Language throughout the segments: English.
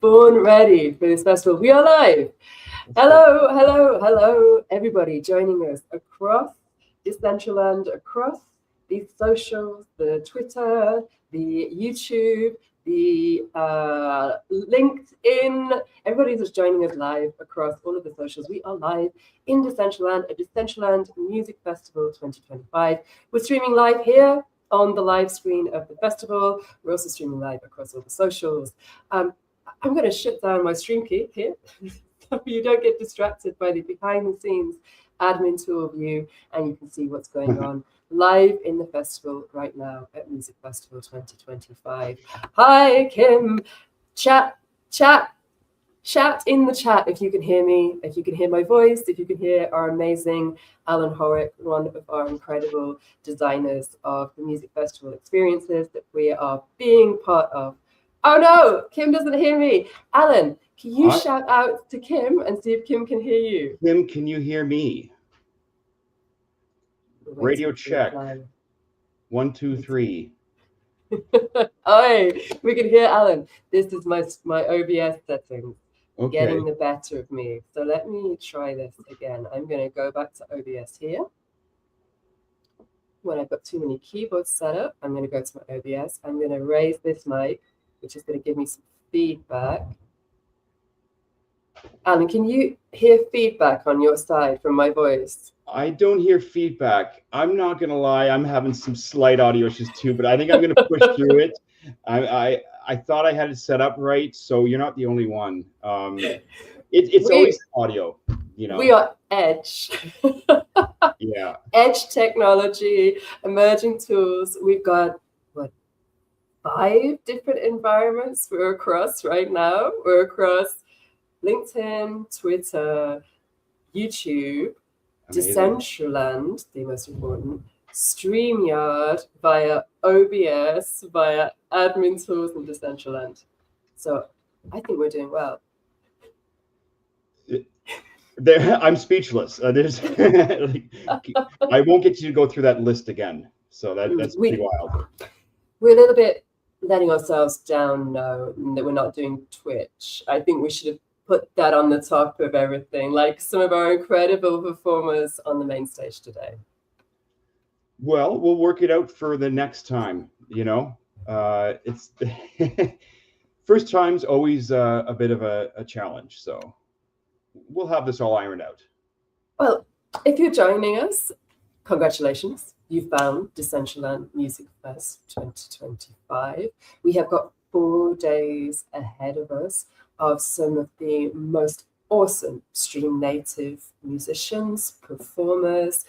born ready for this festival. We are live. Hello, hello, hello, everybody joining us across Decentraland, across the socials, the Twitter, the YouTube, the LinkedIn. Everybody that's joining us live across all of the socials. We are live in Decentraland, a Decentraland Music Festival 2025. We're streaming live here on the live screen of the festival. We're also streaming live across all the socials. I'm going to shut down my stream key here so you don't get distracted by the behind the scenes admin tool view, and you can see what's going on live in the festival right now at Music Festival 2025. Hi, Kim. Chat in the chat if you can hear me, if you can hear my voice, if you can hear our amazing Alan Howick, one of our incredible designers of the music festival experiences that we are being part of. Oh no, Kim doesn't hear me. Alan, can you shout out to Kim and see if Kim can hear you? Kim, can you hear me? Radio check. 1, 2, 3. Oh, we can hear Alan. This is my OBS settings. Okay. Getting the better of me. So let me try this again. I'm going to go back to OBS here. When I've got too many keyboards set up, I'm going to go to my OBS. I'm going to raise this mic, which is going to give me some feedback. Alan, can you hear feedback on your side from my voice? I don't hear feedback. I'm not going to lie. I'm having some slight audio issues too, but I think I'm going to push through it. I thought I had it set up right, so you're not the only one. It's always audio, you know. We are edge. Yeah. Edge technology, emerging tools. We've got, what, 5 different environments we're across right now. We're across LinkedIn, Twitter, YouTube, amazing. Decentraland, the most important, StreamYard, via OBS, via admin tools in Decentraland. So I think we're doing well. I'm speechless. I won't get you to go through that list again. So that's pretty wild. We're a little bit letting ourselves down now that we're not doing Twitch. I think we should have put that on the top of everything, like some of our incredible performers on the main stage today. Well, we'll work it out for the next time, you know. It's first time's always a bit of a challenge, so we'll have this all ironed out. Well, if you're joining us, congratulations. You found Decentraland Music Fest 2025. We have got 4 days ahead of us of some of the most awesome stream native musicians, performers,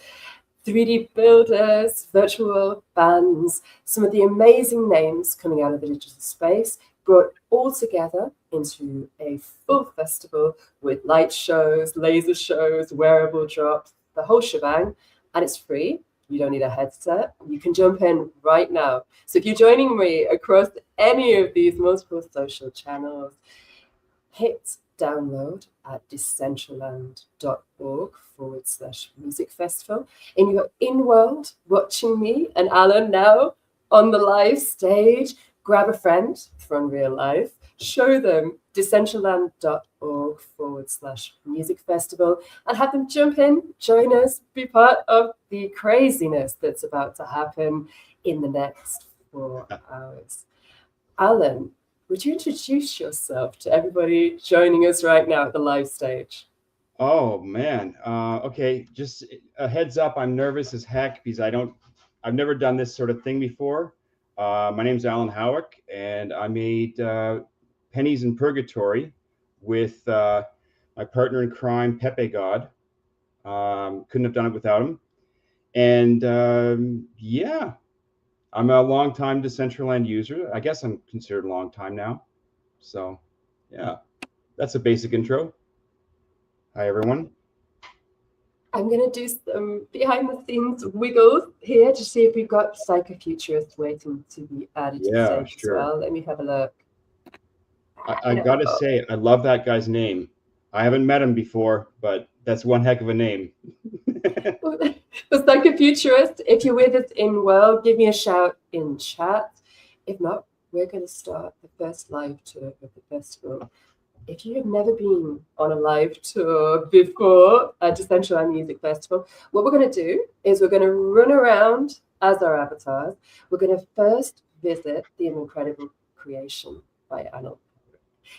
3D builders, virtual bands, some of the amazing names coming out of the digital space, brought all together into a full festival with light shows, laser shows, wearable drops, the whole shebang, and it's free. You don't need a headset. You can jump in right now. So if you're joining me across any of these multiple social channels, hit download at decentraland.org/music festival. And you're in world watching me and Alan now on the live stage. Grab a friend from real life, show them decentraland.org/music festival, and have them jump in, join us, be part of the craziness that's about to happen in the next 4 hours. Alan, would you introduce yourself to everybody joining us right now at the live stage? Oh man. Okay. Just a heads up. I'm nervous as heck because I've never done this sort of thing before. My name's Alan Howick, and I made Pennies in Purgatory with my partner in crime, Pepe God. Couldn't have done it without him. And yeah. I'm a long-time Decentraland user. I guess I'm considered a long time now. So, yeah, that's a basic intro. Hi, everyone. I'm going to do some behind-the-scenes wiggles here to see if we've got Psychofuturist waiting to be added to the stage as well. Let me have a look. I got to say, I love that guy's name. I haven't met him before, but that's one heck of a name. For Psychofuturist, if you're with us in world, give me a shout in chat. If not, we're going to start the first live tour of the festival. If you have never been on a live tour before at Decentraland Music Festival, what we're going to do is we're going to run around as our avatars. We're going to first visit the incredible creation by Alan.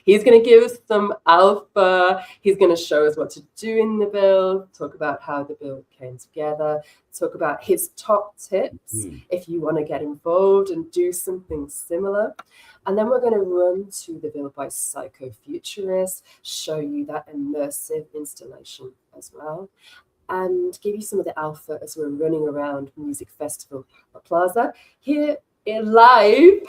He's going to give us some alpha. He's going to show us what to do in the build, talk about how the build came together, talk about his top tips if you want to get involved and do something similar. And then we're going to run to the build by Psychofuturist, show you that immersive installation as well, and give you some of the alpha as we're running around Music Festival Plaza here in live.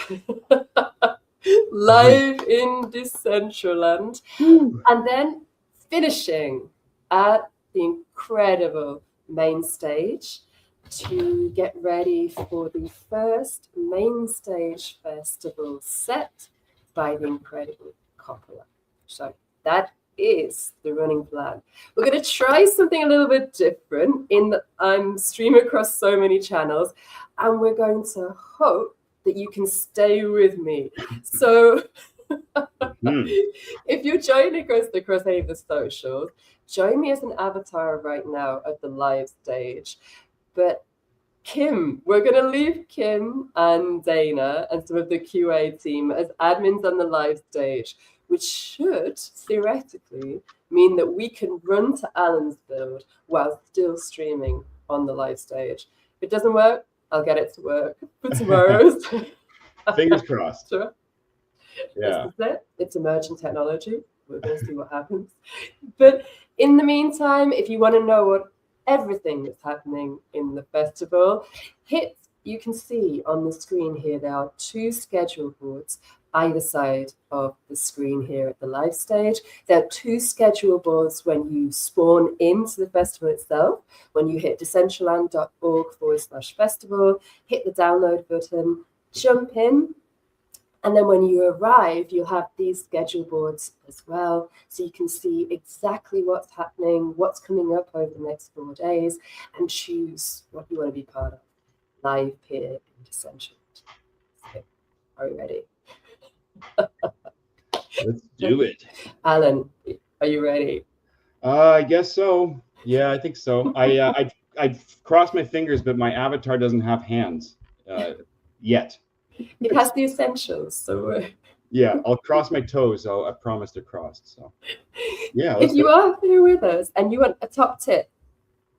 Live in Decentraland, and then finishing at the incredible main stage to get ready for the first main stage festival set by the incredible COPPOLA. So that is the running plan. We're going to try something a little bit different in that I'm streaming across so many channels, and we're going to hope that you can stay with me. So if you're joining us across any of the socials, join me as an avatar right now at the live stage. But Kim, we're going to leave Kim and Dana and some of the QA team as admins on the live stage, which should theoretically mean that we can run to Alan's build while still streaming on the live stage. If it doesn't work, I'll get it to work for tomorrow's. Fingers crossed. Sure. Yeah. This is it. It's emerging technology. We're going to see what happens. But in the meantime, if you want to know what everything that's happening in the festival, you can see on the screen here, there are 2 schedule boards either side of the screen here at the live stage. There are 2 schedule boards when you spawn into the festival itself. When you hit decentraland.org/festival, hit the download button, jump in, and then when you arrive, you'll have these schedule boards as well. So you can see exactly what's happening, what's coming up over the next 4 days, and choose what you want to be part of live here in Decentraland. So, are you ready? Let's do it. Alan, are you ready? I guess so. Yeah, I think so. I crossed my fingers, but my avatar doesn't have hands yet. It has the essentials, so yeah, I'll cross my toes. I promise they're crossed. So yeah. If you are here with us and you want a top tip,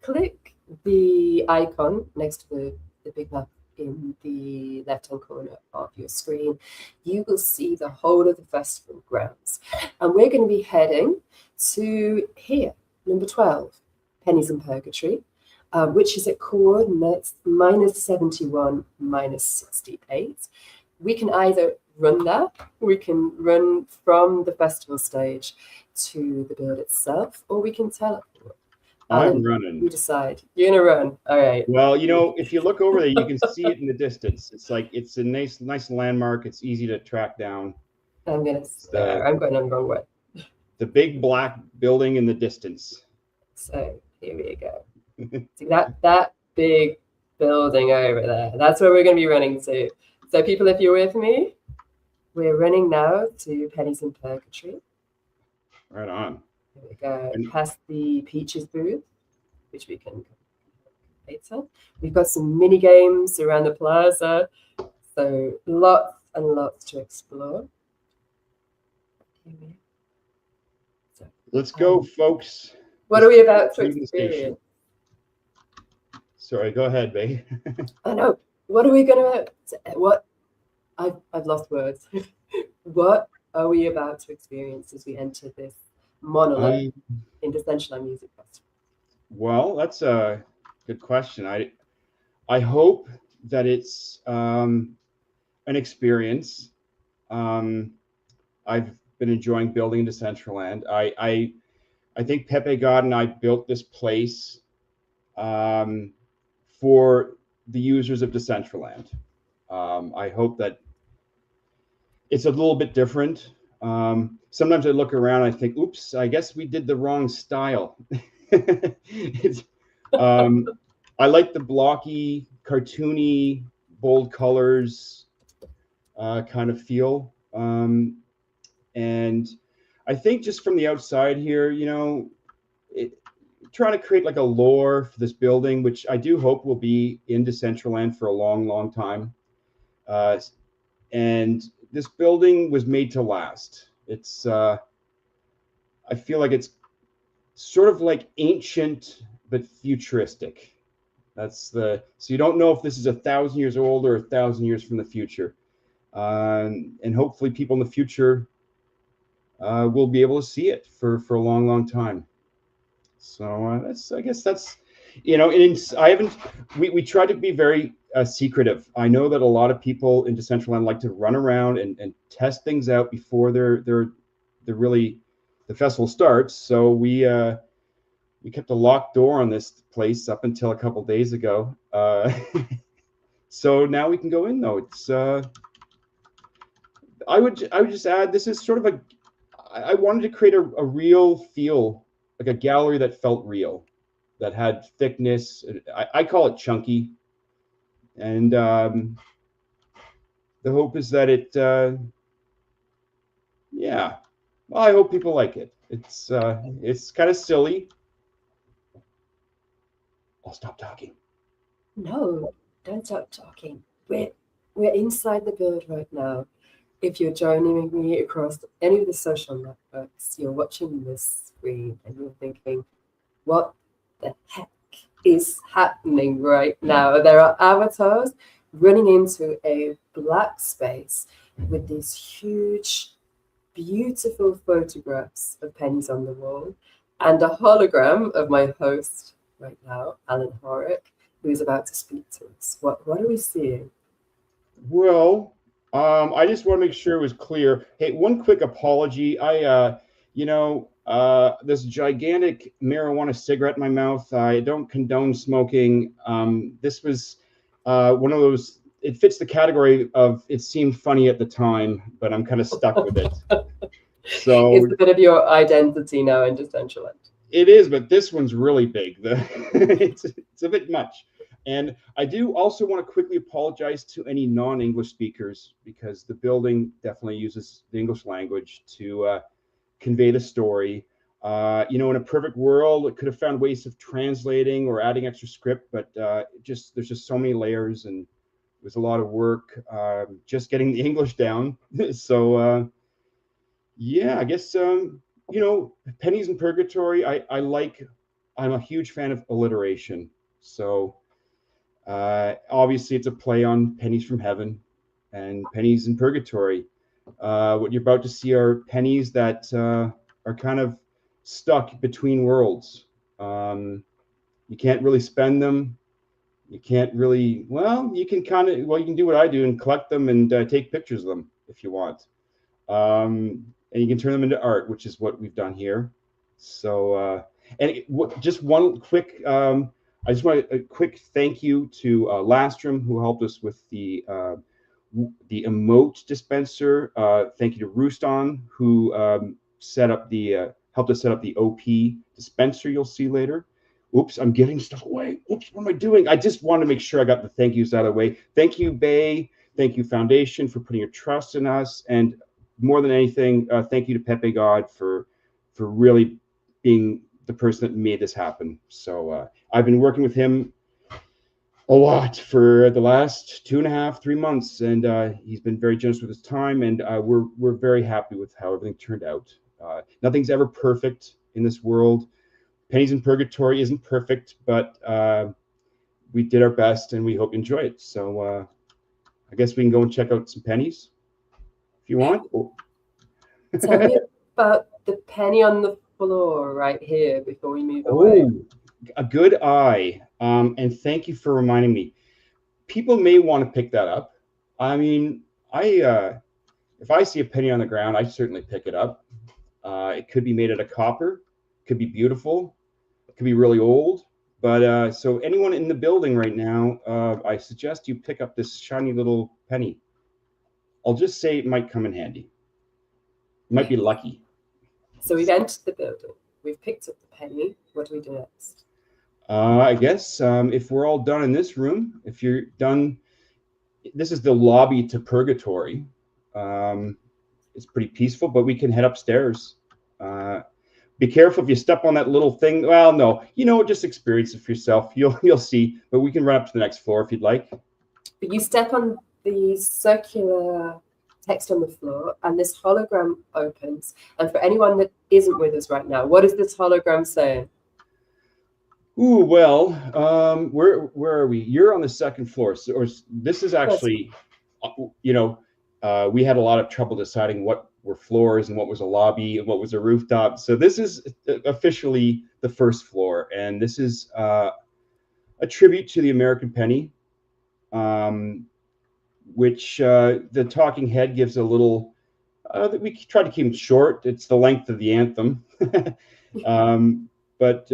click the icon next to the big map in the left-hand corner of your screen. You will see the whole of the festival grounds. And we're going to be heading to here, number 12, Pennies in Purgatory, which is at coordinates -71, -68. We can either run that, we can run from the festival stage to the build itself, or we can teleport. I'm running. You decide. You're gonna run. All right. Well, you know, if you look over there, you can see it in the distance. It's like it's a nice landmark. It's easy to track down. I'm gonna stare. I'm going on the wrong way. The big black building in the distance. So here we go. See that big building over there. That's where we're gonna be running to. So people, if you're with me, we're running now to Pennies in Purgatory. Right on. There we go. Past the Peaches booth, which we can later. We've got some mini games around the plaza, so lots and lots to explore. So, let's go, folks. What are we about to experience? Sorry, go ahead, Bay. I know. What are we gonna? What? I've lost words. What are we about to experience as we enter this monolith in Decentraland Music Festival? Well, that's a good question. I hope that it's an experience. I've been enjoying building Decentraland. I think Pepe God and I built this place for the users of Decentraland. I hope that it's a little bit different. Sometimes I look around and I think, oops, I guess we did the wrong style. I like the blocky, cartoony, bold colors. kind of feel. And I think just from the outside here, you know, trying to create like a lore for this building, which I do hope will be in Decentraland for a long, long time. And this building was made to last. It's, I feel like it's sort of like ancient, but futuristic. That's so you don't know if this is 1,000 years old or 1,000 years from the future. And hopefully people in the future will be able to see it for a long, long time. So I guess that's, you know, we tried to be very secretive. I know that a lot of people in Decentraland like to run around and test things out before they're really, the festival starts. So we kept a locked door on this place up until a couple days ago. So now we can go in though. It's I would just add, this is sort of I wanted to create a real feel, like a gallery that felt real, that had thickness. I call it chunky. And the hope is that it, yeah, well, I hope people like it. It's kind of silly. I'll stop talking. No, don't stop talking. We're inside the build right now. If you're joining me across any of the social networks, you're watching this screen and you're thinking, what the heck is happening right now? There are avatars running into a black space with these huge, beautiful photographs of pennies on the wall and a hologram of my host right now, Alan Howick, who is about to speak to us. What are we seeing? Well, I just want to make sure it was clear. Hey, one quick apology. You know, this gigantic marijuana cigarette in my mouth. I don't condone smoking. This was one of those, it fits the category of it seemed funny at the time, but I'm kind of stuck with it. So it's a bit of your identity now in Decentraland. It is, but this one's really big. It's a bit much. And I do also want to quickly apologize to any non-English speakers, because the building definitely uses the English language to convey the story. You know, in a perfect world, it could have found ways of translating or adding extra script, but there's just so many layers, and it was a lot of work just getting the English down. So yeah, I guess you know, Pennies in Purgatory. I'm a huge fan of alliteration. So obviously it's a play on Pennies from Heaven and Pennies in Purgatory. What you're about to see are pennies that are kind of stuck between worlds. You can't really spend them. You can't really, well, you can you can do what I do and collect them and take pictures of them if you want. And you can turn them into art, which is what we've done here. So, just one quick, I just want a quick thank you to Lastrom, who helped us with the emote dispenser. Thank you to Rooston, who set up helped us set up the OP dispenser you'll see later. Oops, I'm giving stuff away. Oops, what am I doing? I just want to make sure I got the thank yous out of the way. Thank you, Bay. Thank you, Foundation, for putting your trust in us. And more than anything, thank you to Pepe God for really being the person that made this happen. So I've been working with him a lot for the last 2.5, 3 months, and he's been very generous with his time, and we're very happy with how everything turned out. Nothing's ever perfect in this world. Pennies in Purgatory isn't perfect, but we did our best, and we hope you enjoy it. So I guess we can go and check out some pennies if you want. Tell me about the penny on the floor right here before we move away. A good eye. And thank you for reminding me. People may want to pick that up. I mean, if I see a penny on the ground, I certainly pick it up. It could be made out of copper, could be beautiful, it could be really old. But so anyone in the building right now, I suggest you pick up this shiny little penny. I'll just say it might come in handy. You might be lucky. So we've entered the building. We've picked up the penny. What do we do next? I guess if we're all done in this room, if you're done this is the lobby to Purgatory. It's pretty peaceful, but we can head upstairs. Be careful if you step on that little thing. Well, no, just experience it for yourself. You'll see. But we can run up to the next floor if you'd like. But you step on the circular text on the floor, and this hologram opens. And for anyone that isn't with us right now, what is this hologram saying? Ooh, well, where are we? You're on the second floor. So, or this is actually, we had a lot of trouble deciding what were floors and what was a lobby and what was a rooftop. So this is officially the first floor, and this is a tribute to the American penny, which the talking head gives a little. We try to keep it short. It's the length of the anthem, but.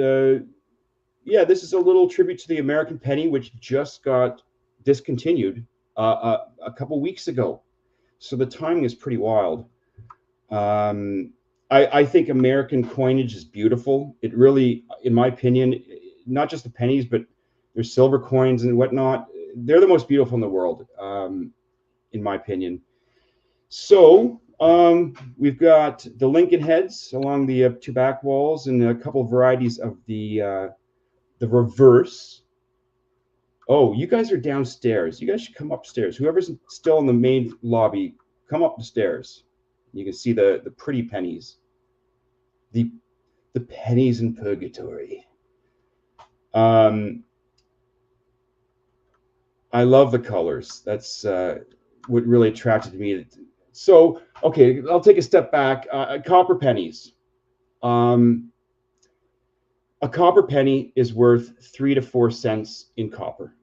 Yeah, this is a little tribute to the American penny, which just got discontinued a couple weeks ago. So the timing is pretty wild. I think American coinage is beautiful. It really, in my opinion, not just the pennies, but their silver coins and whatnot, they're the most beautiful in the world, in my opinion. So we've got the Lincoln heads along the two back walls and a couple of varieties of the reverse. Oh, you guys are downstairs. You guys should come upstairs. Whoever's still in the main lobby, come up the stairs. You can see the pretty pennies. The pennies in purgatory. I love the colors. That's what really attracted me. So, okay, I'll take a step back. Copper pennies. A copper penny is worth 3 to 4 cents in copper.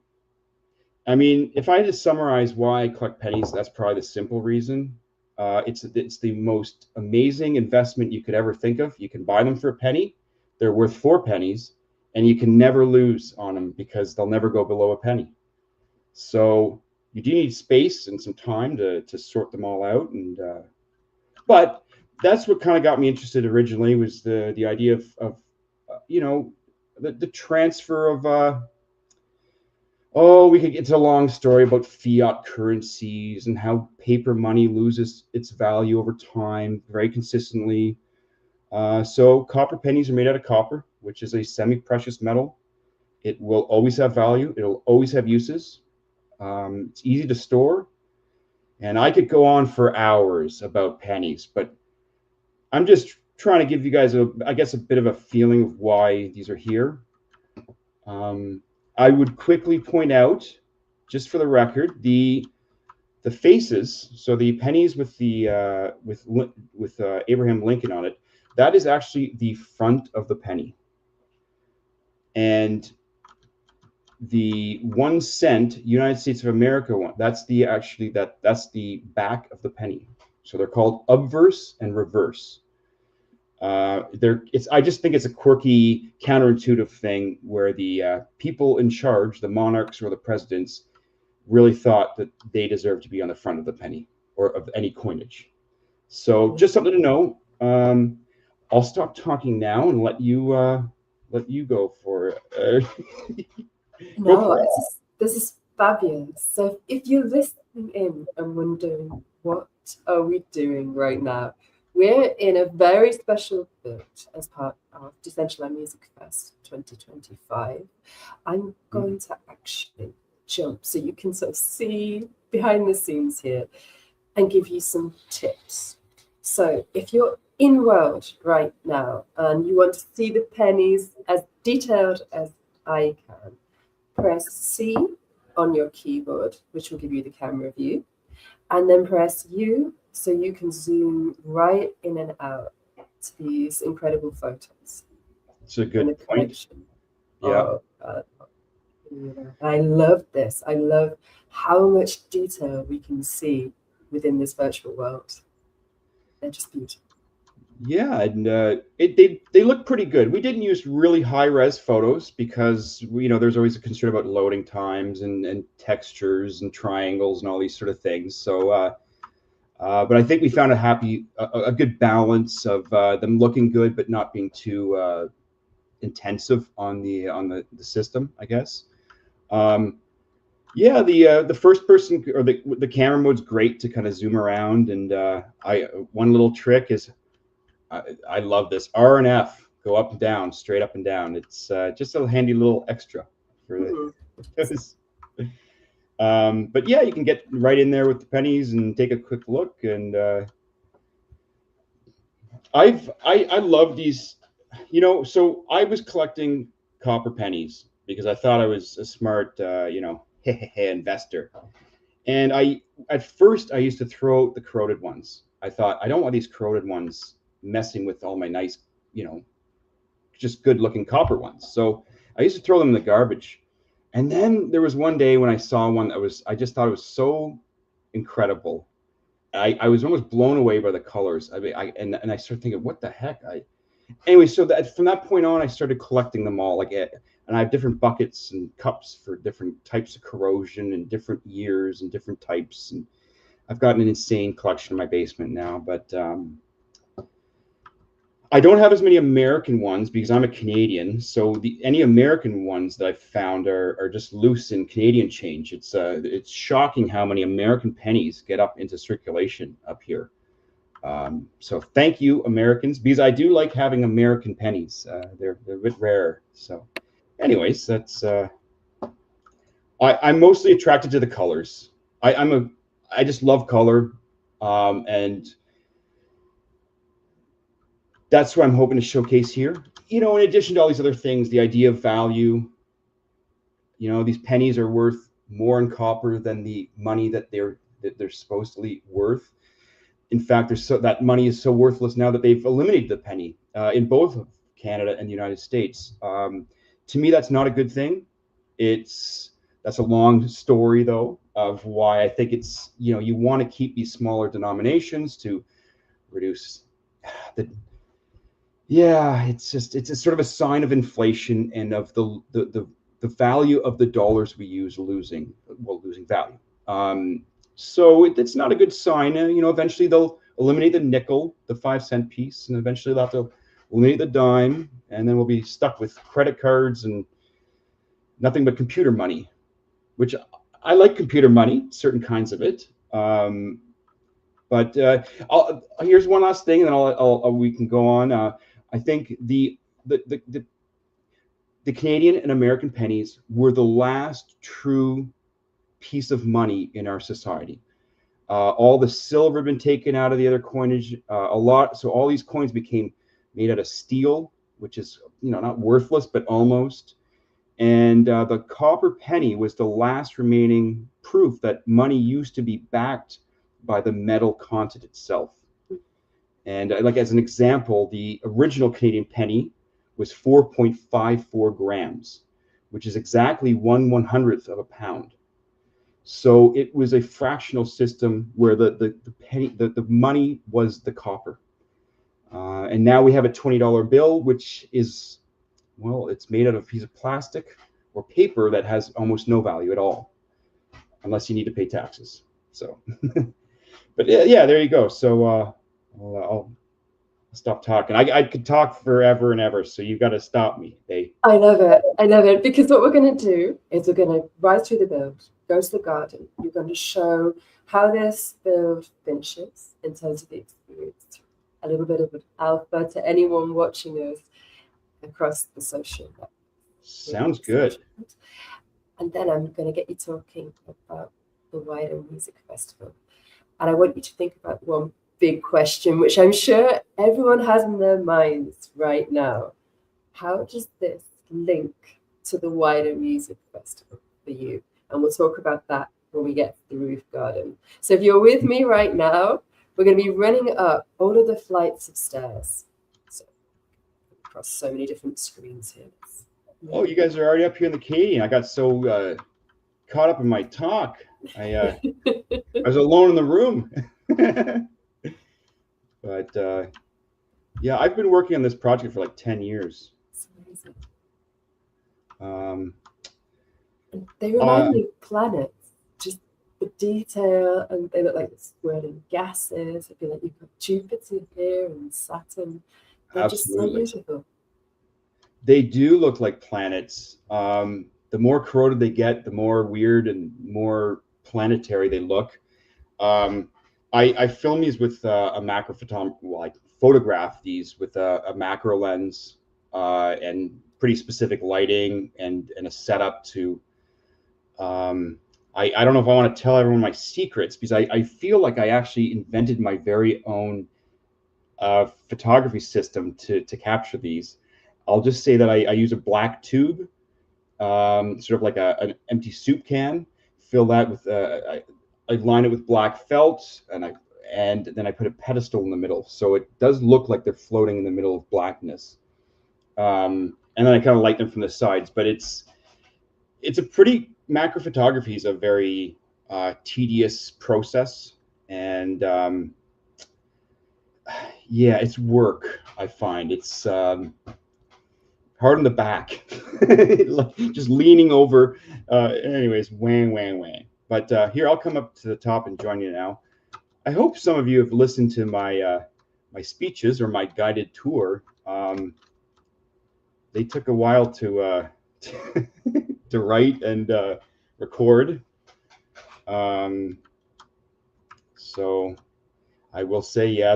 I mean, if I had to summarize why I collect pennies, that's probably the simple reason. It's the most amazing investment you could ever think of. You can buy them for a penny. They're worth 4 pennies, and you can never lose on them because they'll never go below a penny. So you do need space and some time to sort them all out. And but that's what kind of got me interested originally, was the idea of the transfer of we could get into a long story about fiat currencies and how paper money loses its value over time very consistently. So copper pennies are made out of copper, which is a semi-precious metal. It will always have value. It'll always have uses. It's easy to store. And I could go on for hours about pennies, but I'm just trying to give you guys I guess a bit of a feeling of why these are here. I would quickly point out, just for the record, the faces. So the pennies with the with Abraham Lincoln on it, that is actually the front of the penny, and the 1 cent United States of America one, that's the that's the back of the penny. So they're called obverse and reverse. I just think it's a quirky, counterintuitive thing where the people in charge, the monarchs or the presidents, really thought that they deserved to be on the front of the penny or of any coinage. So just something to know. I'll stop talking now and let you go for it. No, this is fabulous. So if you're listening in and wondering what are we doing right now, we're in a very special boat as part of Decentraland Music Fest 2025. I'm going to actually jump so you can sort of see behind the scenes here and give you some tips. So if you're in world right now and you want to see the pennies as detailed as I can, press C on your keyboard, which will give you the camera view, and then press U so you can zoom right in and out to these incredible photos. It's a good point. Yeah. I love this. I love how much detail we can see within this virtual world. They're just beautiful. Yeah, and they look pretty good. We didn't use really high-res photos because there's always a concern about loading times and textures and triangles and all these sort of things. So but I think we found a good balance of them looking good but not being too intensive on the system, I guess. Yeah, the first person or the camera mode's great to kind of zoom around, and one little trick is I love this R and F, go up and down, straight up and down. It's just a handy little extra for those. But yeah, you can get right in there with the pennies and take a quick look. And I love these, you know. So I was collecting copper pennies because I thought I was a smart, you know, investor. And at first I used to throw out the corroded ones. I thought I don't want these corroded ones messing with all my nice, you know, just good looking copper ones. So I used to throw them in the garbage. And then there was one day when I saw one that I just thought it was so incredible. I was almost blown away by the colors. I mean, and I started thinking, what the heck? Anyway, so that from that point on, I started collecting them all. And I have different buckets and cups for different types of corrosion and different years and different types. And I've got an insane collection in my basement now. But I don't have as many American ones because I'm a Canadian. So any American ones that I've found are just loose in Canadian change. It's shocking how many American pennies get up into circulation up here. So thank you, Americans, because I do like having American pennies. They're a bit rare. So anyways, that's I'm mostly attracted to the colors. I just love color, and that's what I'm hoping to showcase here. You know, in addition to all these other things, the idea of value. You know, these pennies are worth more in copper than the money that they're supposedly worth. In fact, that money is so worthless now that they've eliminated the penny in both Canada and the United States. To me, that's not a good thing. That's a long story, though, of why I think it's, you know, you want to keep these smaller denominations to reduce the. Yeah, it's a sort of a sign of inflation and of the value of the dollars we use losing value. So it's not a good sign. You know, eventually they'll eliminate the nickel, the 5-cent piece, and eventually they'll have to eliminate the dime, and then we'll be stuck with credit cards and nothing but computer money, which I like computer money, certain kinds of it. But here's one last thing, and then we can go on. I think the Canadian and American pennies were the last true piece of money in our society. All the silver had been taken out of the other coinage, so all these coins became made out of steel, which is, you know, not worthless, but almost. And the copper penny was the last remaining proof that money used to be backed by the metal content itself. And like as an example, the original Canadian penny was 4.54 grams, which is exactly 1/100th of a pound. So it was a fractional system where the penny, the money was the copper. And now we have a $20 bill, which is, well, it's made out of a piece of plastic or paper that has almost no value at all, unless you need to pay taxes. So, but yeah, there you go. So I'll stop talking. I could talk forever and ever, so you've got to stop me. I love it. I love it, because what we're going to do is we're going to ride through the build, go to the garden. You're going to show how this build finishes in terms of the experience. A little bit of an alpha to anyone watching us across the social network. Sounds good. And then I'm going to get you talking about the wider music festival. And I want you to think about one big question, which I'm sure everyone has in their minds right now. How does this link to the wider music festival for you? And we'll talk about that when we get to the roof garden. So if you're with me right now, we're going to be running up all of the flights of stairs. So across so many different screens here. Oh, you guys are already up here in the Canadian. I got so caught up in my talk. I was alone in the room. But yeah, I've been working on this project for like 10 years. That's amazing. They remind me of planets, just the detail, and they look like swirling gases. I feel like you've got Jupiter here and Saturn. They're Absolutely. just so beautiful. They do look like planets. the more corroded they get, the more weird and more planetary they look. I film these with a macro well, I photograph these with a macro lens and pretty specific lighting and a setup to. I don't know if I want to tell everyone my secrets, because I feel like I actually invented my very own photography system to capture these. I'll just say that I use a black tube, sort of like an empty soup can. Fill that with I line it with black felt, and then I put a pedestal in the middle, so it does look like they're floating in the middle of blackness. And then I kind of light them from the sides, but it's a pretty, macro photography is a very tedious process, and yeah, it's work. I find it's hard on the back, just leaning over. Anyways, wang. But here, I'll come up to the top and join you now. I hope some of you have listened to my my speeches or my guided tour. They took a while to to write and record. So I will say, yeah,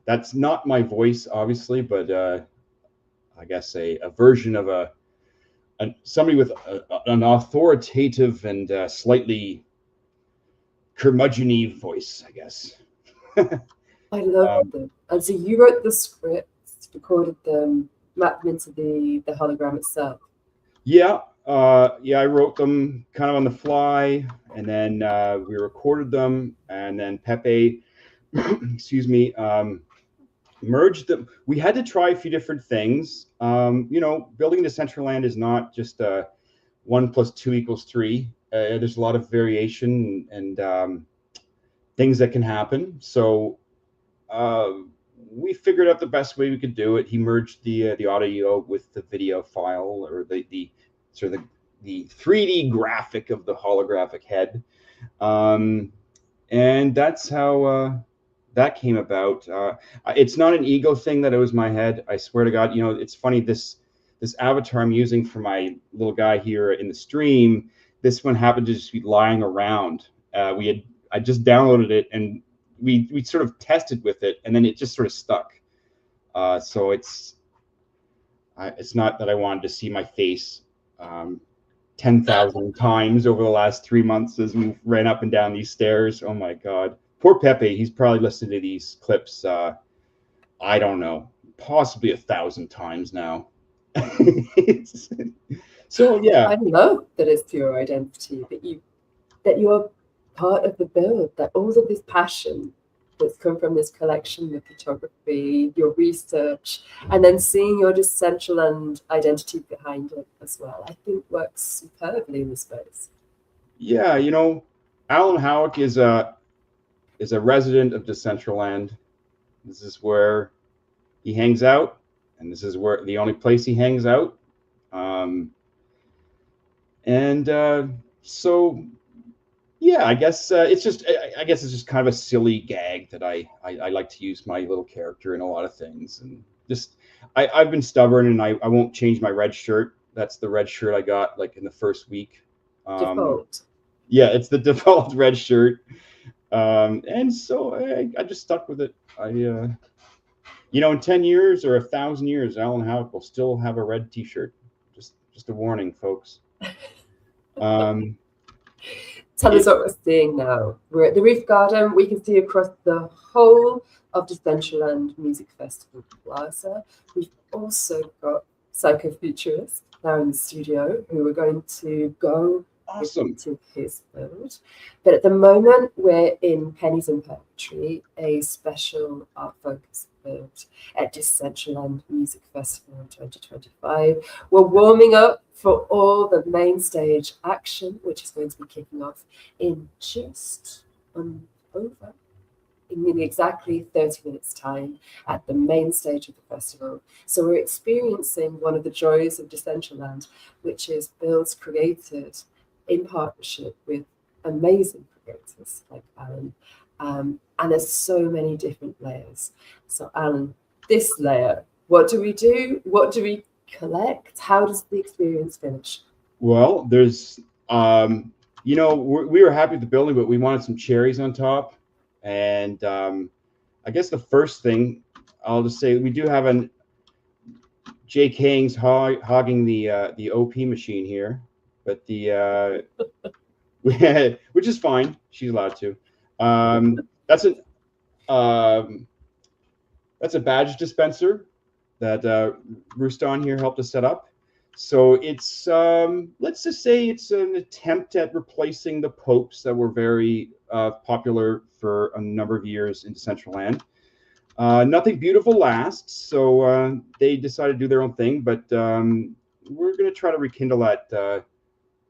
that's not my voice, obviously, but I guess a version of somebody with an authoritative and slightly curmudgeon-y voice, I guess. I love them. And so you wrote the scripts, recorded them, mapped them into the hologram itself. Yeah, I wrote them kind of on the fly, and then we recorded them, and then Pepe, excuse me, merged them. We had to try a few different things. You know, building Decentraland is not just 1 + 2 = 3. There's a lot of variation and things that can happen. So we figured out the best way we could do it. He merged the audio with the video file, or the sort of the 3D graphic of the holographic head, and that's how that came about. It's not an ego thing that it was my head. I swear to God. You know, it's funny, this avatar I'm using for my little guy here in the stream, this one happened to just be lying around. I just downloaded it, and we sort of tested with it, and then it just sort of stuck. So it's not that I wanted to see my face 10,000 times over the last 3 months as we ran up and down these stairs. Oh my God. Poor Pepe, he's probably listened to these clips, I don't know, possibly 1,000 times now. So yeah. I love that it's your identity, that you're part of the build, that all of this passion that's come from this collection of photography, your research, and then seeing your Decentraland identity behind it as well, I think works superbly in the space. Yeah, you know, Alan Howick is a resident of Decentraland. This is where he hangs out, and this is where the only place he hangs out. So yeah, I guess it's just kind of a silly gag that I like to use my little character in a lot of things, and just I've been stubborn, and I won't change my red shirt. That's the red shirt I got like in the first week. Default. Yeah, it's the default red shirt, and so I just stuck with it. You know, in 10 years or 1,000 years, Alan Howick will still have a red T-shirt. Just a warning, folks. Tell us what we're seeing now. We're at the Roof Garden. We can see across the whole of Decentraland Music Festival Plaza. We've also got Psychofuturist now in the studio, who are going to go into his build. But at the moment, we're in Pennies and Poetry, a special art focused build at Decentraland Music Festival in 2025. We're warming up for all the main stage action, which is going to be kicking off in just over in nearly exactly 30 minutes time at the main stage of the festival. So we're experiencing one of the joys of Decentraland, which is builds created in partnership with amazing creators like Alan. And there's so many different layers. So Alan, this layer, what do we do? What do we collect? How does the experience finish? Well, there's, you know, we were happy with the building, but we wanted some cherries on top. And I guess the first thing I'll just say, we do have an Jake Haynes hogging the OP machine here, but the which is fine. She's allowed to. That's an that's a badge dispenser that Ruston here helped us set up. So it's let's just say it's an attempt at replacing the popes that were very popular for a number of years in Decentraland. Nothing beautiful lasts, so they decided to do their own thing. But we're going to try to rekindle that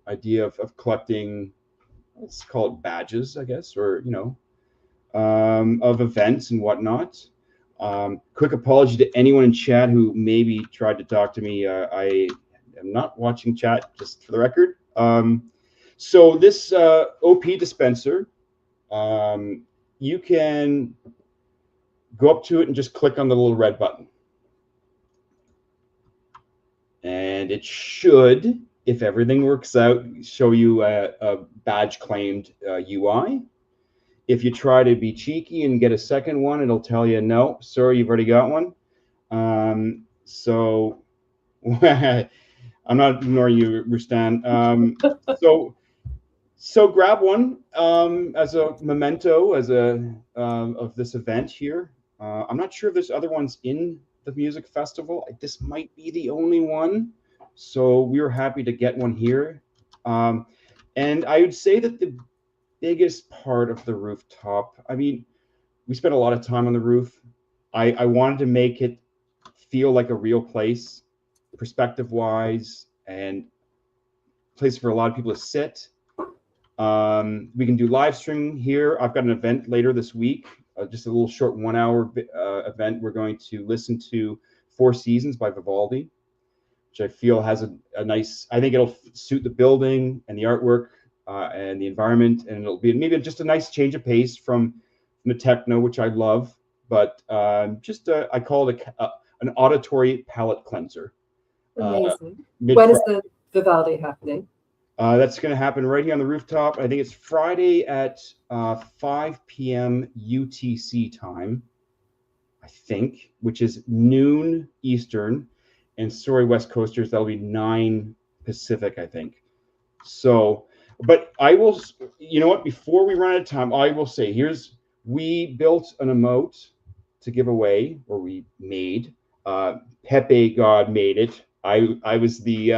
idea of collecting, let's call it badges, I guess, or you know, of events and whatnot. Quick apology to anyone in chat who maybe tried to talk to me. I am not watching chat, just for the record. So this OP dispenser, you can go up to it and just click on the little red button. And it should, if everything works out, show you a badge claimed UI. If you try to be cheeky and get a second one, it'll tell you, no, sorry, you've already got one. So I'm not ignoring you, Rustan. So grab one as a memento, as a of this event here. I'm not sure if there's other ones in the music festival. This might be the only one. So we were happy to get one here. And I would say that the biggest part of the rooftop, I mean, we spent a lot of time on the roof. I wanted to make it feel like a real place, perspective wise, and place for a lot of people to sit. We can do live streaming here. I've got an event later this week, just a little short 1 hour event. We're going to listen to Four Seasons by Vivaldi, which I feel has a nice, I think it'll suit the building and the artwork and the environment, and it'll be maybe just a nice change of pace from the techno, which I love, but just I call it an auditory palate cleanser. Amazing. When is the Vivaldi happening? That's going to happen right here on the rooftop. I think it's Friday at 5 p.m. UTC time, I think, which is noon Eastern. And sorry, West Coasters, that'll be 9 Pacific, I think. So, but I will, you know what, before we run out of time, I will say, we built an emote to give away, or we made. Pepe God made it. I was the,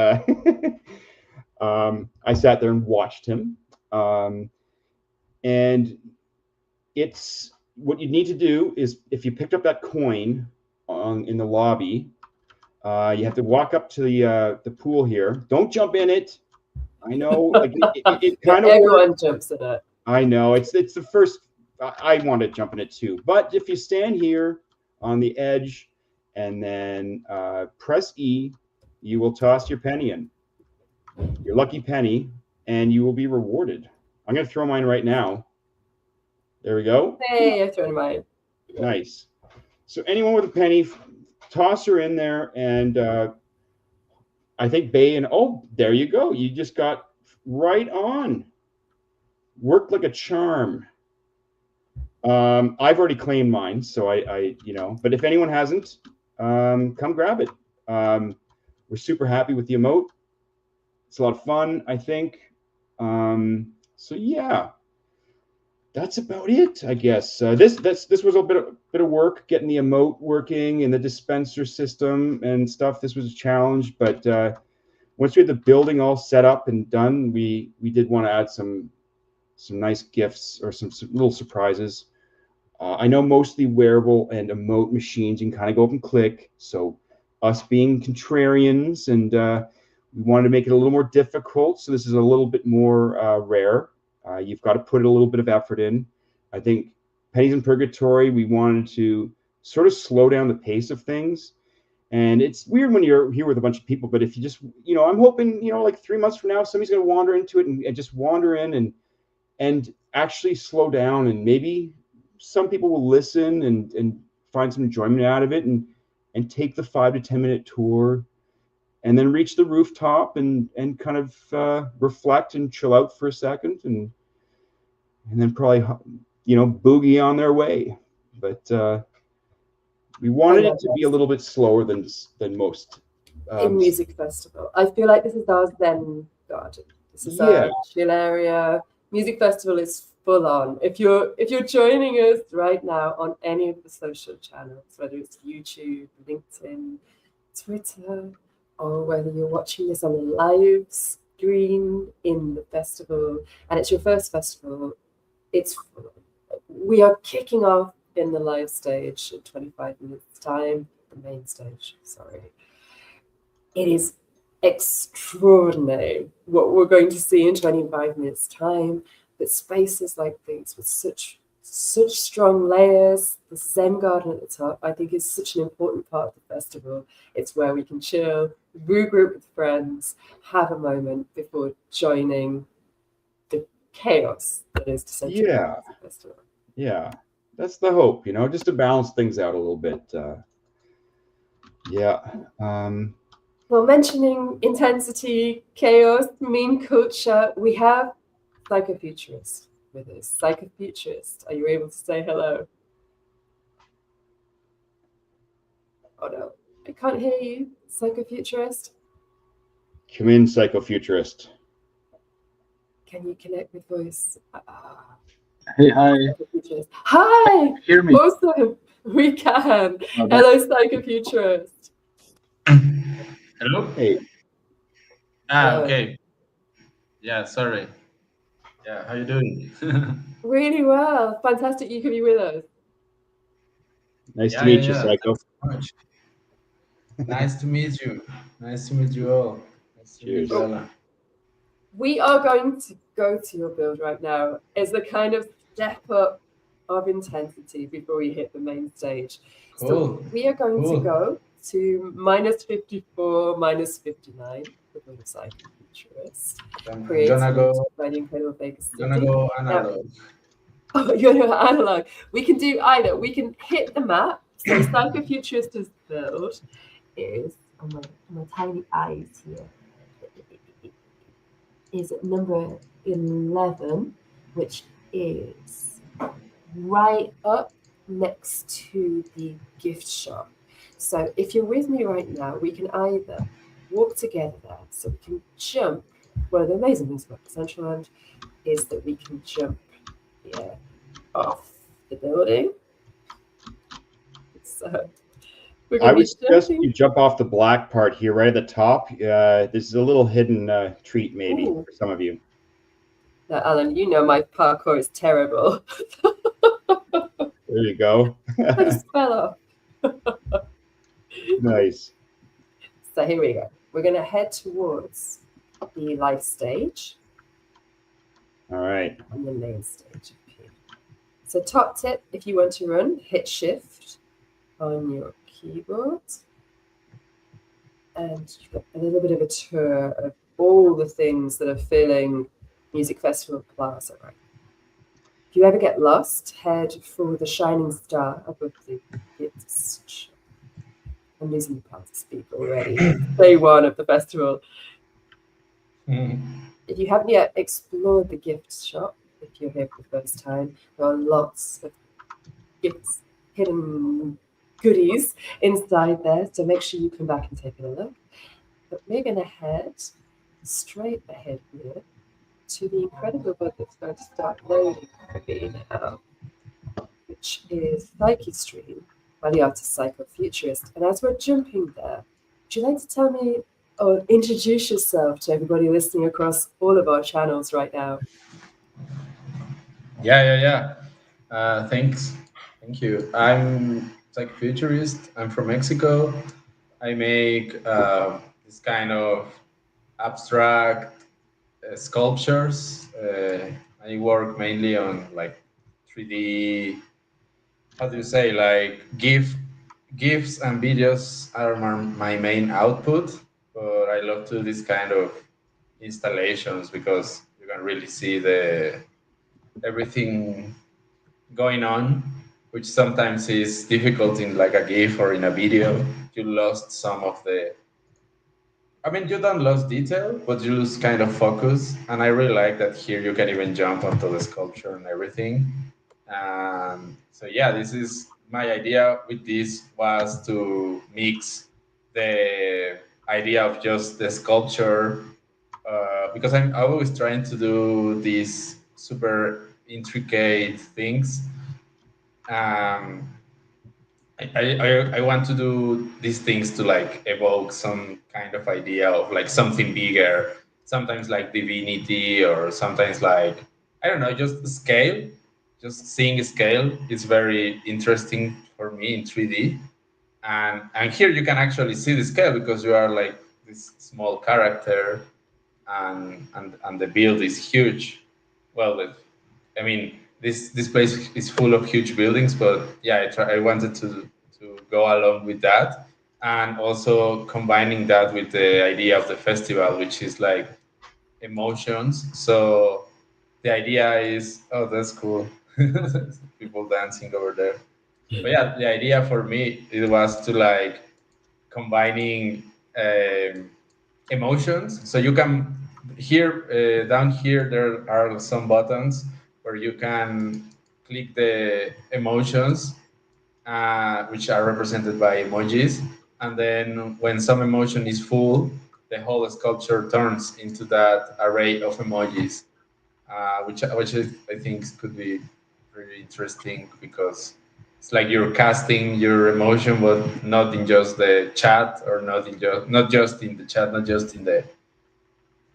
I sat there and watched him. And it's, what you need to do is, if you picked up that coin in the lobby, you have to walk up to the pool here. Don't jump in it. I know, like it kind of everyone jumps in it. I know it's the first. I want to jump in it too, but if you stand here on the edge and then press E, you will toss your penny in, your lucky penny, and you will be rewarded. I'm going to throw mine right now. There we go. Hey, I threw mine. Nice. So anyone with a penny, toss her in there, and I think Bay, and oh, there you go. You just got right on. Worked like a charm. I've already claimed mine, so I you know, but if anyone hasn't, come grab it. We're super happy with the emote. It's a lot of fun, I think. So yeah, that's about it, I guess. This was a bit of work getting the emote working and the dispenser system and stuff. This was a challenge, but once we had the building all set up and done, we did want to add some nice gifts or some little surprises. I know mostly wearable and emote machines, you can kind of go up and click. So us being contrarians, and we wanted to make it a little more difficult. So this is a little bit more rare. You've got to put a little bit of effort in. I think Pennies in Purgatory, we wanted to sort of slow down the pace of things. And it's weird when you're here with a bunch of people, but if you just, you know, I'm hoping, you know, like 3 months from now, somebody's going to wander into it and just wander in and actually slow down, and maybe some people will listen and find some enjoyment out of it and take the 5 to 10 minute tour and then reach the rooftop and kind of reflect and chill out for a second, and then probably, you know, boogie on their way. But we wanted it to be a little bit slower than most. In music festival, I feel like this is our Zen garden. This is our chill area. Music festival is full on. If you're joining us right now on any of the social channels, whether it's YouTube, LinkedIn, Twitter, or whether you're watching this on a live stream in the festival and it's your first festival, we are kicking off in the live stage in 25 minutes time, the main stage, sorry. It is extraordinary what we're going to see in 25 minutes time, but spaces like these with such strong layers, the Zen garden at the top, I think is such an important part of the festival. It's where we can chill, regroup with friends, have a moment before joining the chaos that is Decentraland Music Festival. Yeah, that's the hope, you know, just to balance things out a little bit. Well, mentioning intensity, chaos, meme culture, we have Psychofuturist with us. Psychofuturist, are you able to say hello? Oh no, I can't hear you, Psychofuturist. Come in, Psychofuturist. Can you connect with voice? Hey, hi. Hi! Hear me? Awesome, we can. Hello, Psychofuturist. Hello? Hey. Okay. Yeah, sorry. Yeah, how you doing? Really well. Fantastic you can be with us. Nice to meet you, So Psycho. much. Nice to meet you. Nice to meet you all. Nice to meet you, Alan. We are going to go to your build right now as a kind of step up of intensity before we hit the main stage. Cool. So we are going to go to -54, -59 for the Psychofuturist. I'm gonna go analog. Oh, you're gonna go analog. We can do either. We can hit the map. So Psychofuturist's build is on my tiny eyes here. Is at number 11, which is right up next to the gift shop. So if you're with me right now, we can either walk together there, so we can jump. One of the amazing things about Decentraland is that we can jump off the building. So I would suggest you jump off the black part here, right at the top. This is a little hidden treat, maybe, for some of you. Now, Alan, you know my parkour is terrible. There you go. I just fell off. Nice. So here we go. We're going to head towards the live stage. All right. And the main stage. So top tip, if you want to run, hit shift on your keyboard. And you've got a little bit of a tour of all the things that are filling Music Festival Plaza right now. If you ever get lost, head for the shining star above the gift shop. I'm losing the power to speak already. Day one of the festival. If you haven't yet explored the gift shop, if you're here for the first time, there are lots of gifts, hidden goodies inside there. So make sure you come back and take a look. But we're going to head straight ahead here to the incredible book that's going to start loading for me now, which is Psyche Stream by the artist Psychofuturist. And as we're jumping there, would you like to tell me or introduce yourself to everybody listening across all of our channels right now? Yeah. Thanks. Thank you. I'm Psychofuturist. I'm from Mexico. I make this kind of abstract sculptures. I work mainly on like 3D, how do you say, like GIFs and videos are my main output, but I love to do this kind of installations because you can really see everything going on, which sometimes is difficult in like a GIF or in a video. You lost some of the I mean, you don't lose detail, but you lose kind of focus. And I really like that here you can even jump onto the sculpture and everything. So yeah, this is my idea with this was to mix the idea of just the sculpture because I'm always trying to do these super intricate things. Um, I want to do these things to like evoke some kind of idea of like something bigger, sometimes like divinity, or sometimes like, I don't know, just scale. Just seeing scale is very interesting for me in 3D. And here you can actually see the scale because you are like this small character, and the build is huge. Well, I mean, this place is full of huge buildings, but yeah, I wanted to go along with that, and also combining that with the idea of the festival, which is like emotions. So the idea is, oh, that's cool, people dancing over there. But yeah, the idea for me it was to like combining emotions. So you can here down here there are some buttons where you can click the emotions, which are represented by emojis, and then when some emotion is full, the whole sculpture turns into that array of emojis, which I think could be really interesting because it's like you're casting your emotion, but not in just the chat, or not just in the chat, not just in the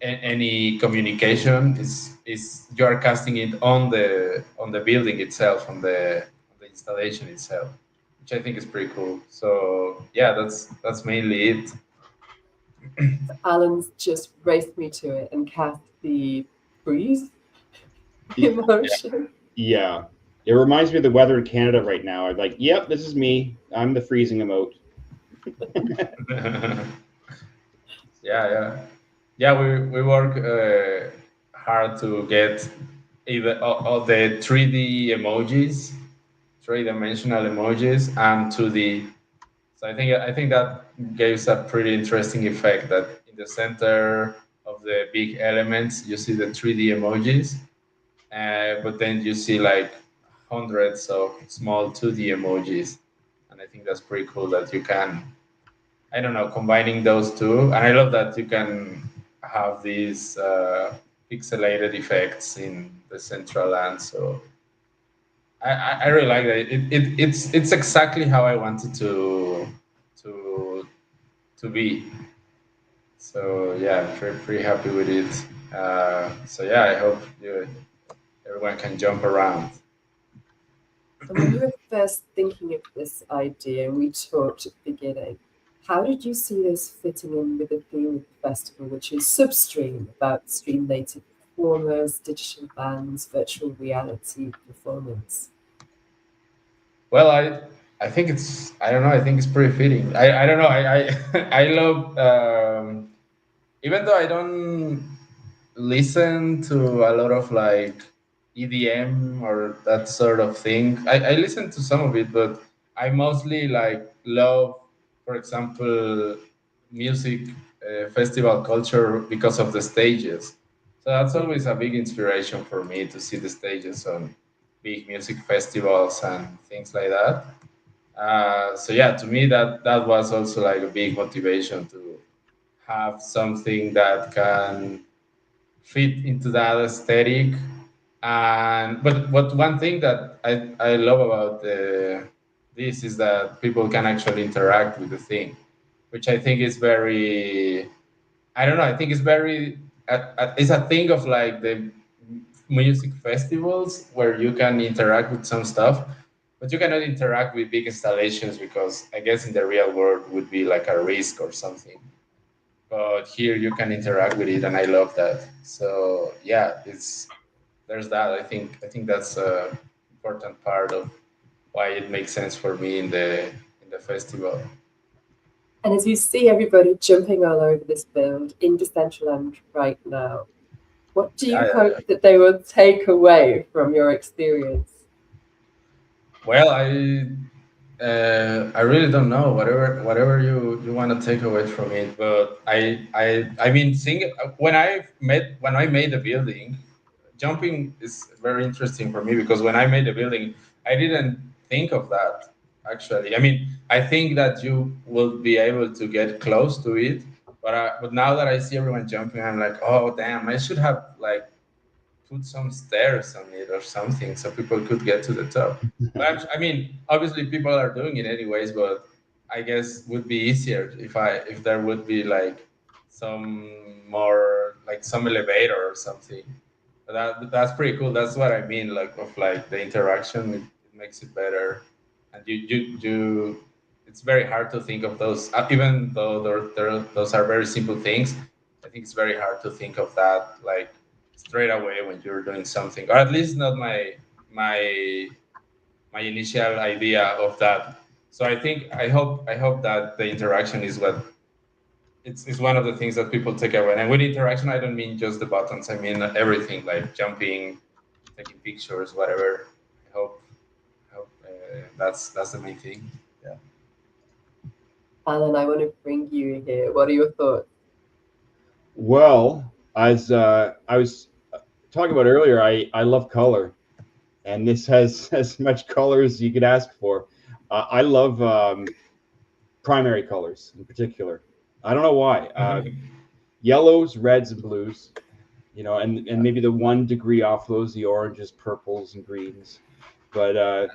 any communication. Is you are casting it on the building itself, on the installation itself, which I think is pretty cool. So yeah, that's mainly it. Alan's just raced me to it and cast the freeze Yeah. emotion. Yeah. It reminds me of the weather in Canada right now. I'm like, yep, this is me. I'm the freezing emote. Yeah. We work hard to get either all the 3D emojis, three-dimensional emojis, and 2D. So I think that gives a pretty interesting effect that in the center of the big elements you see the 3D emojis, but then you see like hundreds of small 2D emojis, and I think that's pretty cool that you can, I don't know, combining those two. And I love that you can have these pixelated effects in the central land. So I really like that. It's exactly how I wanted to to be. So yeah, pretty happy with it. So yeah, I hope everyone can jump around. And when you were first thinking of this idea, and we talked at the beginning, how did you see this fitting in with the theme of the festival, which is Substream, about stream native performers, digital bands, virtual reality performance? Well, I think it's, I don't know, I think it's pretty fitting. I don't know, I I love even though I don't listen to a lot of like EDM or that sort of thing. I listen to some of it, but I mostly like love, for example, music festival culture because of the stages. So that's always a big inspiration for me to see the stages on big music festivals and things like that. So yeah, to me that was also like a big motivation to have something that can fit into that aesthetic. And but one thing that I love about this is that people can actually interact with the thing, which I think is very, I don't know, I think it's very it's a thing of like the music festivals where you can interact with some stuff, but you cannot interact with big installations because I guess in the real world would be like a risk or something. But here you can interact with it, and I love that. So yeah, it's, there's that. I think that's a important part of why it makes sense for me in the festival. And as you see everybody jumping all over this build in Decentraland right now, what do you Yeah, yeah, yeah. hope that they will take away from your experience? Well, I really don't know. Whatever you want to take away from it, but I mean, when I made the building, jumping is very interesting for me because when I made the building, I didn't think of that actually. I mean, I think that you will be able to get close to it, but now that I see everyone jumping, I'm like, oh damn, I should have like put some stairs on it or something so people could get to the top. But I mean, obviously people are doing it anyways, but I guess would be easier if there would be like some more like some elevator or something. That's pretty cool. That's what I mean, like of like the interaction. It makes it better, and you. It's very hard to think of those, even though those are very simple things. I think it's very hard to think of that like straight away when you're doing something, or at least not my my initial idea of that. So I hope that the interaction is what it's one of the things that people take away. And with interaction, I don't mean just the buttons. I mean everything, like jumping, taking pictures, whatever. I hope that's the main thing. Yeah. Alan, I want to bring you here. What are your thoughts? Well, as I was talking about earlier, I love color, and this has as much color as you could ask for. I love primary colors in particular. I don't know why. Yellows, reds, and blues. You know, and maybe the 1 degree off those, the oranges, purples, and greens. But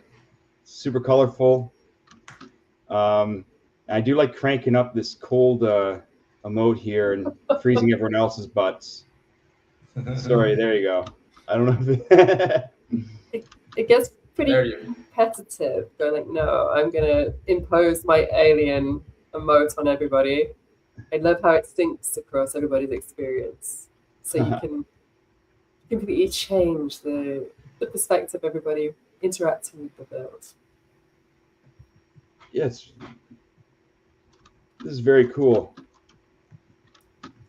super colorful. I do like cranking up this cold emote here and freezing everyone else's butts. Sorry, there you go. I don't know if It gets pretty There you. competitive. Going like, no, I'm gonna impose my alien emote on everybody. I love how it syncs across everybody's experience, so you can completely change the perspective of everybody interacting with the build. yes, this is very cool.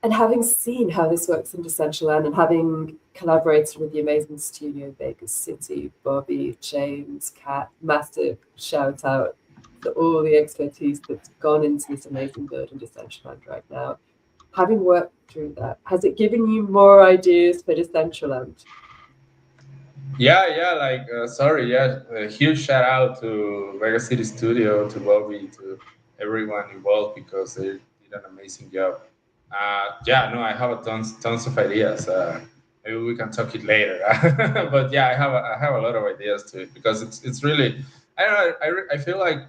And having seen how this works in Decentraland and having collaborated with the amazing studio Vegas City, Bobby, James, Kat, massive shout out for all the expertise that's gone into this amazing build in Decentraland right now. Having worked through that, has it given you more ideas for Decentraland? Yeah, like sorry, yeah, a huge shout out to Vegas City Studio, to Bobby, to everyone involved because they did an amazing job. Yeah, no, I have a tons of ideas. Maybe we can talk it later. But yeah, I have a lot of ideas to it because it's really I don't know I feel like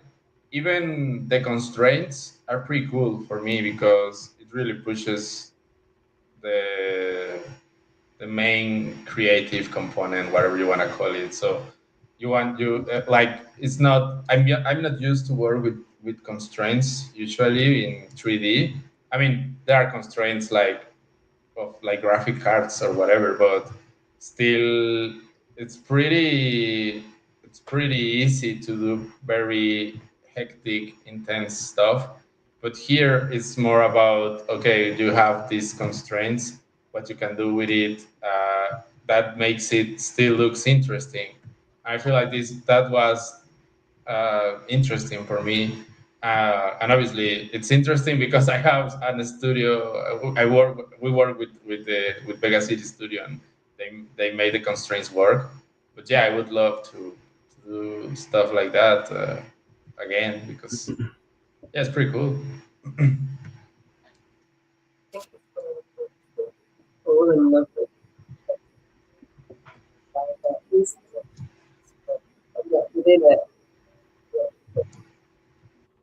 even the constraints are pretty cool for me because it really pushes the the main creative component, whatever you want to call it. So you like it's not. I'm not used to work with constraints usually in 3D. I mean, there are constraints like of like graphic cards or whatever, but still, it's pretty easy to do very hectic, intense stuff. But here it's more about okay, you have these constraints, what you can do with it. That makes it still looks interesting. I feel like this that was interesting for me. And obviously, it's interesting because I have a studio. We work with Vega City Studio, and they made the constraints work. But yeah, I would love to do stuff like that again because yeah, it's pretty cool. All in love with within it,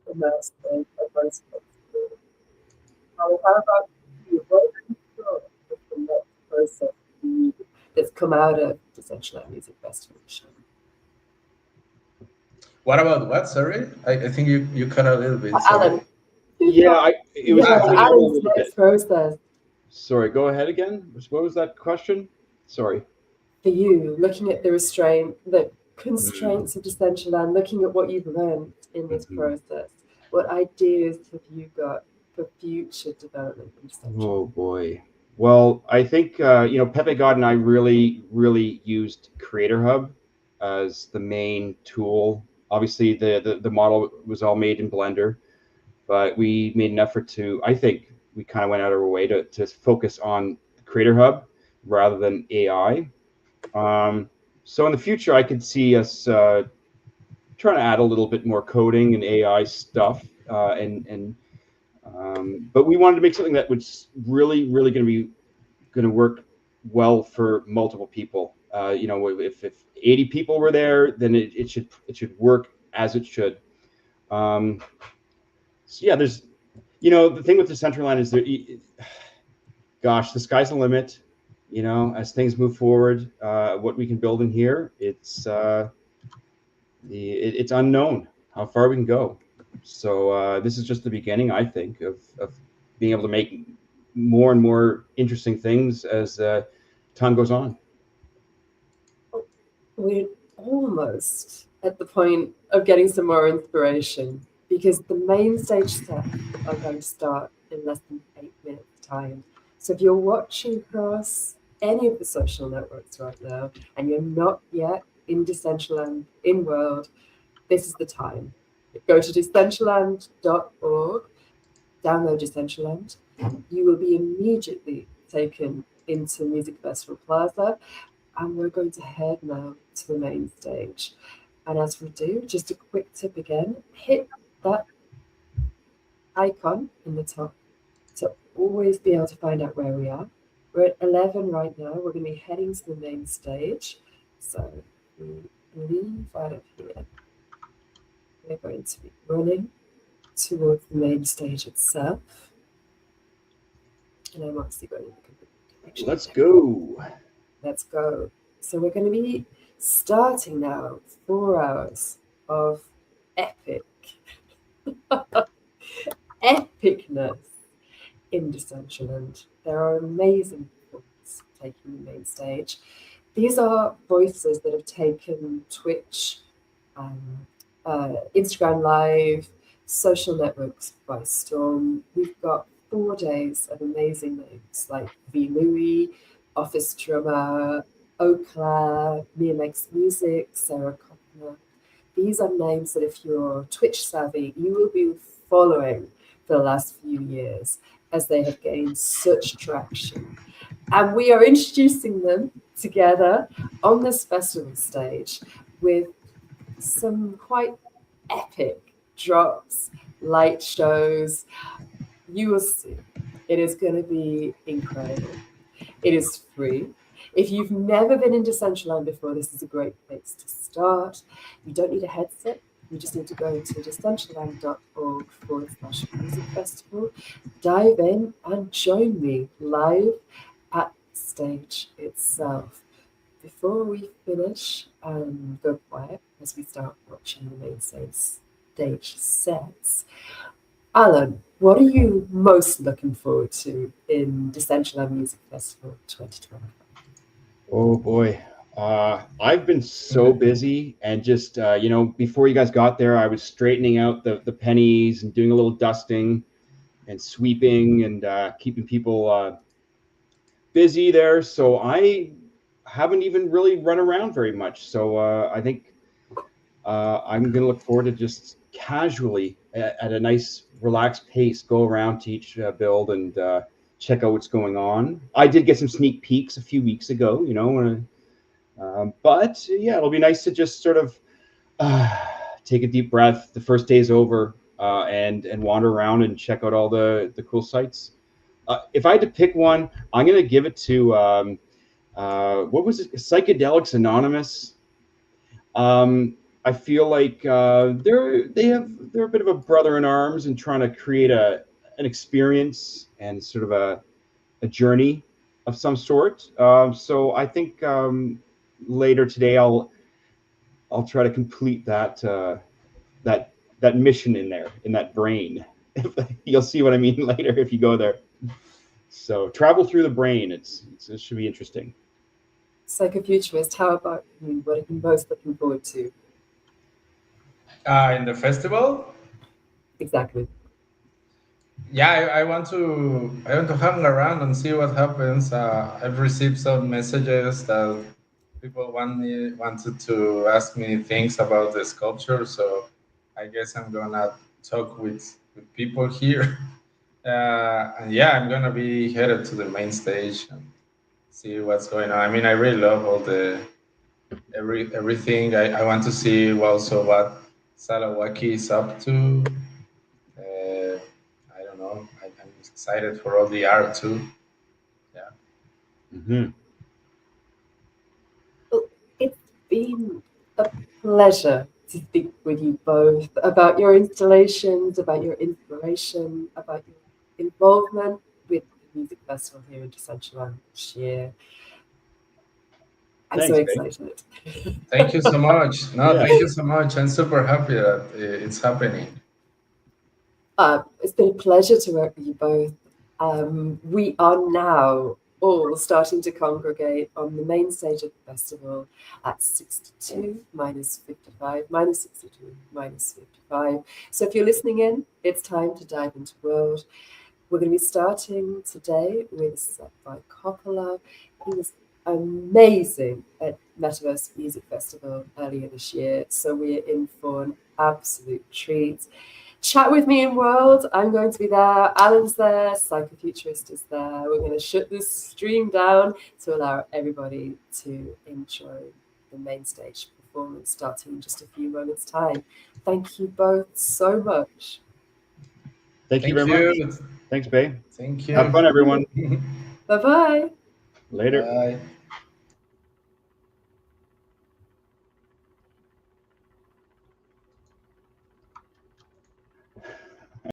the most how about you? What are you doing with the next process that's come out of the Decentraland Music Festival? What about what? Sorry, I think you cut a little bit. Alan, Sorry. Yeah, it was yeah, cutting out a Alan's little next bit. process Sorry, go ahead again. What was that question? Sorry. for you, looking at the constraints of Decentraland, looking at what you've learned in this process, what ideas have you got for future development in Decentraland? Oh boy. Well, I think Pepe God and I really used Creator Hub as the main tool Obviously, the model was all made in Blender, but we made an effort to, I think we kind of went out of our way to focus on the Creator Hub rather than AI. So in the future, I could see us trying to add a little bit more coding and AI stuff, but we wanted to make something that was really going to work well for multiple people. You know, if 80 people were there, then it should work as it should. So yeah, there's, you know, the thing with Decentraland is that, gosh, the sky's the limit. You know, as things move forward, what we can build in here, it's unknown how far we can go. So this is just the beginning, I think, of being able to make more and more interesting things as time goes on. We're almost at the point of getting some more inspiration, because the main stage stuff are going to start in less than 8 minutes time. So if you're watching across any of the social networks right now and you're not yet in Decentraland in world, this is the time. Go to decentraland.org, download Decentraland. You will be immediately taken into Music Festival Plaza, and we're going to head now to the main stage. And as we do, just a quick tip again, hit that icon in the top to always be able to find out where we are. We're at 11 right now. We're going to be heading to the main stage. So we leave out of here. We're going to be running towards the main stage itself. And I'm obviously going in the complete direction. Let's go. Let's go. So we're going to be starting now 4 hours of epic epicness in Decentraland. There are amazing performances taking the main stage. These are voices that have taken Twitch, Instagram Live, social networks by storm. We've got 4 days of amazing names like VLOUEE, Office Drummer, COPPOLA, Mia Makes Music, Sarah COPPOLA. These are names that if you're Twitch savvy, you will be following for the last few years as they have gained such traction. And we are introducing them together on this festival stage with some quite epic drops, light shows. You will see. It is going to be incredible. It is free. If you've never been in Decentraland before, this is a great place to start. You don't need a headset. You just need to go to decentraland.org/music festival, dive in and join me live at the stage itself. Before we finish and go quiet as we start watching the main stage sets, Alan, what are you most looking forward to in Decentraland Music Festival 2020? Oh boy. I've been so busy, and just, you know, before you guys got there, I was straightening out the pennies and doing a little dusting and sweeping and keeping people busy there. So I haven't even really run around very much. So I think I'm going to look forward to just casually at a nice relaxed pace, go around to each build and check out what's going on. I did get some sneak peeks a few weeks ago, you know, but yeah, it'll be nice to just sort of take a deep breath. The first day's over, and wander around and check out all the cool sites. If I had to pick one, I'm going to give it to what was it? Psychedelics Anonymous. I feel like they're a bit of a brother in arms in trying to create an experience and sort of a journey of some sort. So I think later today I'll try to complete that mission in there, in that brain. You'll see what I mean later if you go there. So travel through the brain. It should be interesting. Psychofuturist, how about you? What are you most looking forward to? In the festival? Exactly. Yeah, I want to hang around and see what happens. I've received some messages that people wanted to ask me things about the sculpture, so I guess I'm gonna talk with people here. And yeah, I'm gonna be headed to the main stage and see what's going on. I mean, I really love all the everything. I want to see also what Salawaki is up to. I don't know. I'm excited for all the art too. Yeah. Mhm. Well, it's been a pleasure to speak with you both about your installations, about your inspiration, about your involvement with the music festival here in Decentraland this year. I'm Thanks, so Faye. excited. Thank you so much. No, Yeah. thank you so much. I'm super happy that it's happening. It's been a pleasure to work with you both. We are now all starting to congregate on the main stage of the festival at 62 minus 55, minus 62 minus 55. So if you're listening in, it's time to dive into World. We're going to be starting today with a set by COPPOLA. He was amazing at Metaverse Music Festival earlier this year, so we're in for an absolute treat. Chat with me in World. I'm going to be there. Alan's there. Psychofuturist is there. We're going to shut this stream down to allow everybody to enjoy the main stage performance starting in just a few moments' time. Thank you both so much. Thank you very much. Thanks, Faye. Thank you. Have fun, everyone. Bye-bye. Later. Bye.